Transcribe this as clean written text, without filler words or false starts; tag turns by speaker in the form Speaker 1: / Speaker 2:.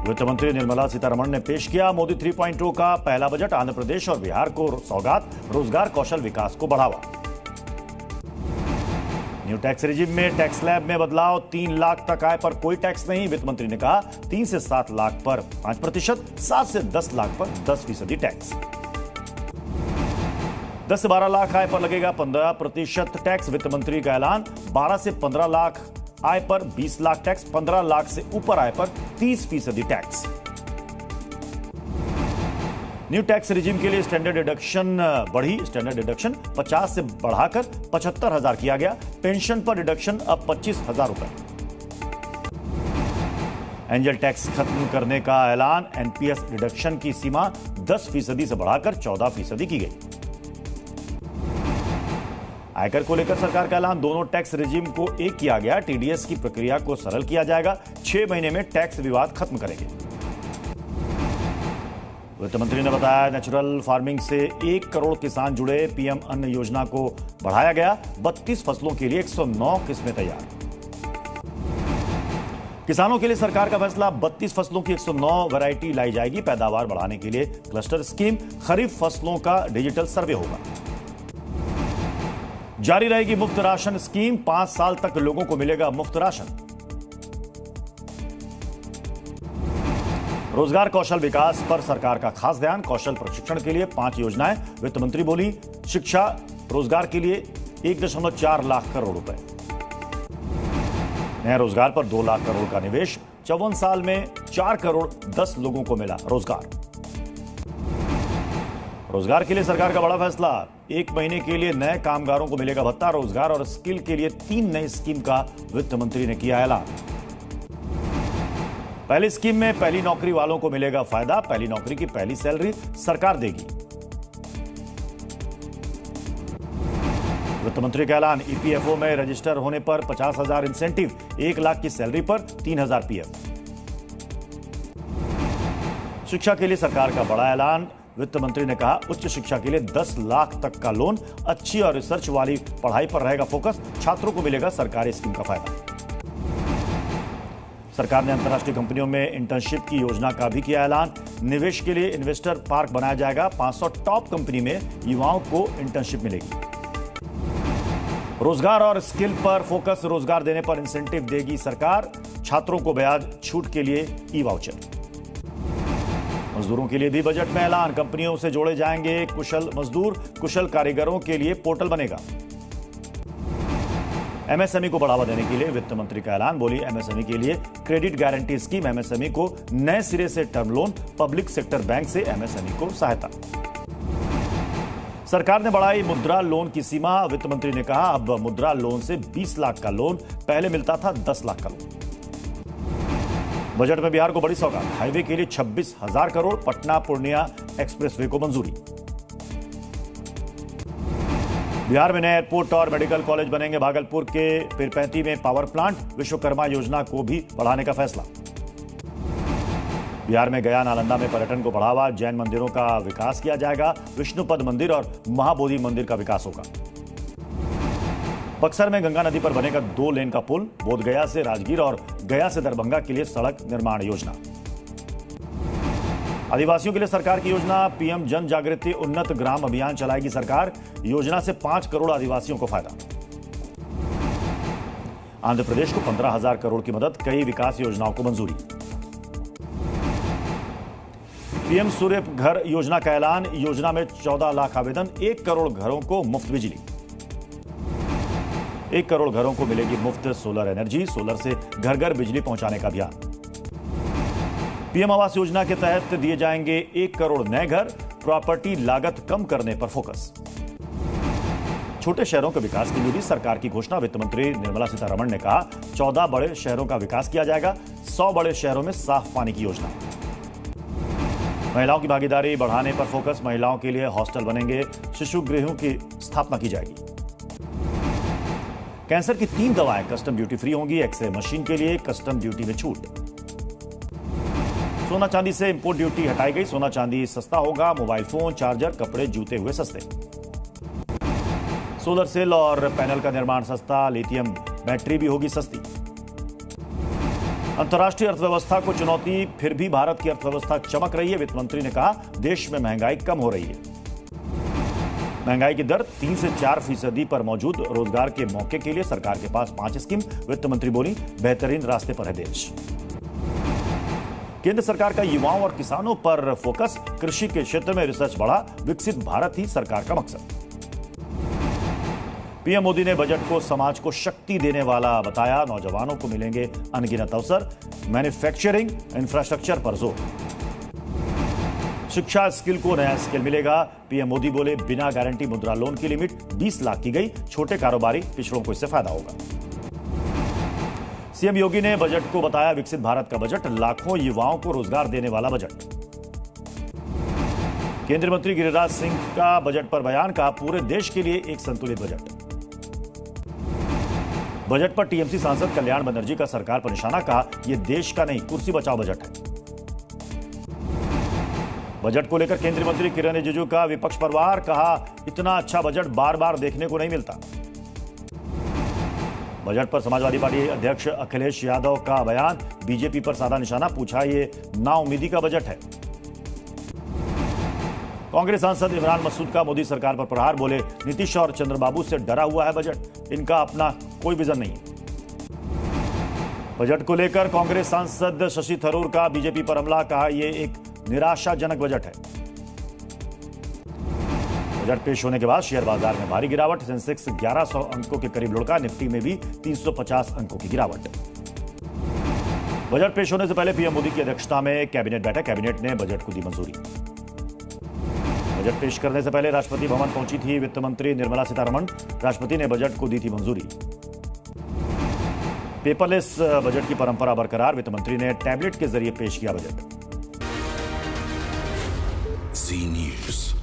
Speaker 1: वित्त मंत्री निर्मला सीतारमण ने पेश किया मोदी 3.0 का पहला बजट। आंध्र प्रदेश और बिहार को सौगात, रोजगार कौशल विकास को बढ़ावा। न्यू टैक्स रिजिम में टैक्स स्लैब में बदलाव। 3 लाख तक आय पर कोई टैक्स नहीं। वित्त मंत्री ने कहा 3 से 7 लाख पर 5%, 7 से 10 लाख पर 10% टैक्स। 10 से 12 लाख आय पर लगेगा 15% टैक्स। वित्त मंत्री का ऐलान। 12 से 15 लाख आय पर 20 लाख टैक्स, 15 लाख से ऊपर आय पर 30% टैक्स। न्यू टैक्स रिजिम के लिए स्टैंडर्ड डिडक्शन बढ़ी। स्टैंडर्ड डिडक्शन 50 से बढ़ाकर 75,000 किया गया। पेंशन पर डिडक्शन अब 25,000 रुपए। एंजल टैक्स खत्म करने का ऐलान। एनपीएस डिडक्शन की सीमा 10% से बढ़ाकर 14% की गई। आयकर को लेकर सरकार का ऐलान। दोनों टैक्स रिजिम को एक किया गया। टीडीएस की प्रक्रिया को सरल किया जाएगा। 6 महीने में टैक्स विवाद खत्म करेंगे। वित्त मंत्री ने बताया नेचुरल फार्मिंग से 1 करोड़ किसान जुड़े। पीएम अन्न योजना को बढ़ाया गया। 32 फसलों के लिए 109 किस्में तैयार। किसानों के लिए सरकार का फैसला। 32 फसलों की 109 वैरायटी लाई जाएगी। पैदावार बढ़ाने के लिए क्लस्टर स्कीम। खरीफ फसलों का डिजिटल सर्वे होगा। जारी रहेगी मुफ्त राशन स्कीम। 5 साल तक लोगों को मिलेगा मुफ्त राशन। रोजगार कौशल विकास पर सरकार का खास ध्यान। कौशल प्रशिक्षण के लिए 5 योजनाएं। वित्त मंत्री बोली शिक्षा रोजगार के लिए 1.4 लाख करोड़ रुपए। नए रोजगार पर 2 लाख करोड़ का निवेश। 54 साल में 4 करोड़ 10 लोगों को मिला रोजगार। रोजगार के लिए सरकार का बड़ा फैसला। 1 महीने के लिए नए कामगारों को मिलेगा भत्ता। रोजगार और स्किल के लिए 3 नई स्कीम का वित्त मंत्री ने किया ऐलान। पहली स्कीम में पहली नौकरी वालों को मिलेगा फायदा। पहली नौकरी की पहली सैलरी सरकार देगी। वित्त मंत्री का ऐलान। ईपीएफओ में रजिस्टर होने पर 50,000 इंसेंटिव। 1 लाख की सैलरी पर 3,000 पीएफ। शिक्षा के लिए सरकार का बड़ा ऐलान। वित्त मंत्री ने कहा उच्च शिक्षा के लिए 10 लाख तक का लोन। अच्छी और रिसर्च वाली पढ़ाई पर रहेगा फोकस। छात्रों को मिलेगा सरकारी स्कीम का फायदा। सरकार ने अंतर्राष्ट्रीय कंपनियों में इंटर्नशिप की योजना का भी किया ऐलान। निवेश के लिए इन्वेस्टर पार्क बनाया जाएगा। 500 टॉप कंपनी में युवाओं को इंटर्नशिप मिलेगी। रोजगार और स्किल पर फोकस। रोजगार देने पर इंसेंटिव देगी सरकार। छात्रों को ब्याज छूट के लिए ई वाउचर। मजदूरों के लिए भी बजट में ऐलान। कंपनियों से जोड़े जाएंगे कुशल मजदूर। कुशल कारीगरों के लिए पोर्टल बनेगा। एमएसएमई को बढ़ावा देने के लिए वित्त मंत्री का ऐलान। बोली एमएसएमई के लिए क्रेडिट गारंटी स्कीम। एमएसएमई को नए सिरे से term loan. Public sector bank से एमएसएमई को सहायता। सरकार ने बढ़ाई मुद्रा लोन की सीमा। वित्त मंत्री ने कहा अब मुद्रा लोन से 20 लाख का लोन। पहले मिलता था 10 लाख का लोन। बजट में बिहार को बड़ी सौगात। हाईवे के लिए 26,000 करोड़। पटना पूर्णिया एक्सप्रेसवे को मंजूरी। बिहार में नए एयरपोर्ट और मेडिकल कॉलेज बनेंगे। भागलपुर के पीरपैंती में पावर प्लांट। विश्वकर्मा योजना को भी बढ़ाने का फैसला। बिहार में गया नालंदा में पर्यटन को बढ़ावा। जैन मंदिरों का विकास किया जाएगा। विष्णुपद मंदिर और महाबोधि मंदिर का विकास होगा। बक्सर में गंगा नदी पर बनेगा 2 लेन का पुल। बोधगया से राजगीर और गया से दरभंगा के लिए सड़क निर्माण योजना। आदिवासियों के लिए सरकार की योजना। पीएम जन जागृति उन्नत ग्राम अभियान चलाएगी सरकार। योजना से 5 करोड़ आदिवासियों को फायदा। आंध्र प्रदेश को 15,000 करोड़ की मदद। कई विकास योजनाओं को मंजूरी। पीएम सूर्य घर योजना का ऐलान। योजना में 14 लाख आवेदन। 1 करोड़ घरों को मुफ्त बिजली। 1 करोड़ घरों को मिलेगी मुफ्त सोलर एनर्जी। सोलर से घर घर बिजली पहुंचाने का अभियान। पीएम आवास योजना के तहत दिए जाएंगे 1 करोड़ नए घर। प्रॉपर्टी लागत कम करने पर फोकस। छोटे शहरों के विकास के लिए भी सरकार की घोषणा। वित्त मंत्री निर्मला सीतारमण ने कहा 14 बड़े शहरों का विकास किया जाएगा। 100 बड़े शहरों में साफ पानी की योजना। महिलाओं की भागीदारी बढ़ाने पर फोकस। महिलाओं के लिए हॉस्टल बनेंगे। शिशु गृहों की स्थापना की जाएगी। कैंसर की 3 दवाएं कस्टम ड्यूटी फ्री होंगी। एक्सरे मशीन के लिए कस्टम ड्यूटी में छूट। सोना चांदी से इंपोर्ट ड्यूटी हटाई गई। सोना चांदी सस्ता होगा। मोबाइल फोन, चार्जर, कपड़े, जूते हुए सस्ते। सोलर सेल और पैनल का निर्माण सस्ता। लिथियम बैटरी भी होगी सस्ती। अंतर्राष्ट्रीय अर्थव्यवस्था को चुनौती, फिर भी भारत की अर्थव्यवस्था चमक रही है। वित्त मंत्री ने कहा, देश में महंगाई कम हो रही है। महंगाई की दर 3 से 4% पर मौजूद। रोजगार के मौके के लिए सरकार के पास 5 स्कीम। वित्त मंत्री बोली, बेहतरीन रास्ते पर है देश। केंद्र सरकार का युवाओं और किसानों पर फोकस। कृषि के क्षेत्र में रिसर्च बढ़ा। विकसित भारत ही सरकार का मकसद। पीएम मोदी ने बजट को समाज को शक्ति देने वाला बताया। नौजवानों को मिलेंगे अनगिनत अवसर। मैन्युफैक्चरिंग, इंफ्रास्ट्रक्चर पर जोर। शिक्षा स्किल को नया स्किल मिलेगा। पीएम मोदी बोले, बिना गारंटी मुद्रा लोन की लिमिट 20 लाख की गई। छोटे कारोबारी, पिछड़ों को इससे फायदा होगा। सीएम योगी ने बजट को बताया विकसित भारत का बजट। लाखों युवाओं को रोजगार देने वाला बजट। केंद्रीय मंत्री गिरिराज सिंह का बजट पर बयान। कहा, पूरे देश के लिए एक संतुलित बजट। बजट पर टीएमसी सांसद कल्याण बनर्जी का सरकार पर निशाना। कहा, यह देश का नहीं, कुर्सी बचाओ बजट है। बजट को लेकर केंद्रीय मंत्री किरण रिजिजू का विपक्ष पर वार। कहा, इतना अच्छा बजट बार बार देखने को नहीं मिलता। बजट पर समाजवादी पार्टी अध्यक्ष अखिलेश यादव का बयान। बीजेपी पर साधा निशाना। पूछा, ये नाउम्मीदी का बजट है। कांग्रेस सांसद इमरान मसूद का मोदी सरकार पर प्रहार। बोले, नीतीश और चंद्रबाबू से डरा हुआ है बजट। इनका अपना कोई विजन नहीं। बजट को लेकर कांग्रेस सांसद शशि थरूर का बीजेपी पर हमला। कहा, यह एक निराशाजनक बजट है। बजट पेश होने के बाद शेयर बाजार में भारी गिरावट। सेंसेक्स 1100 अंकों के करीब लुढ़का। निफ्टी में भी 350 अंकों की गिरावट। बजट पेश होने से पहले पीएम मोदी की अध्यक्षता में कैबिनेट बैठक। कैबिनेट ने बजट को दी मंजूरी। बजट पेश करने से पहले राष्ट्रपति भवन पहुंची थी वित्त मंत्री निर्मला सीतारमण। राष्ट्रपति ने बजट को दी थी मंजूरी। पेपरलेस बजट की परंपरा बरकरार। वित्त मंत्री ने टैबलेट के जरिए पेश किया बजट।
Speaker 2: जी न्यूज़।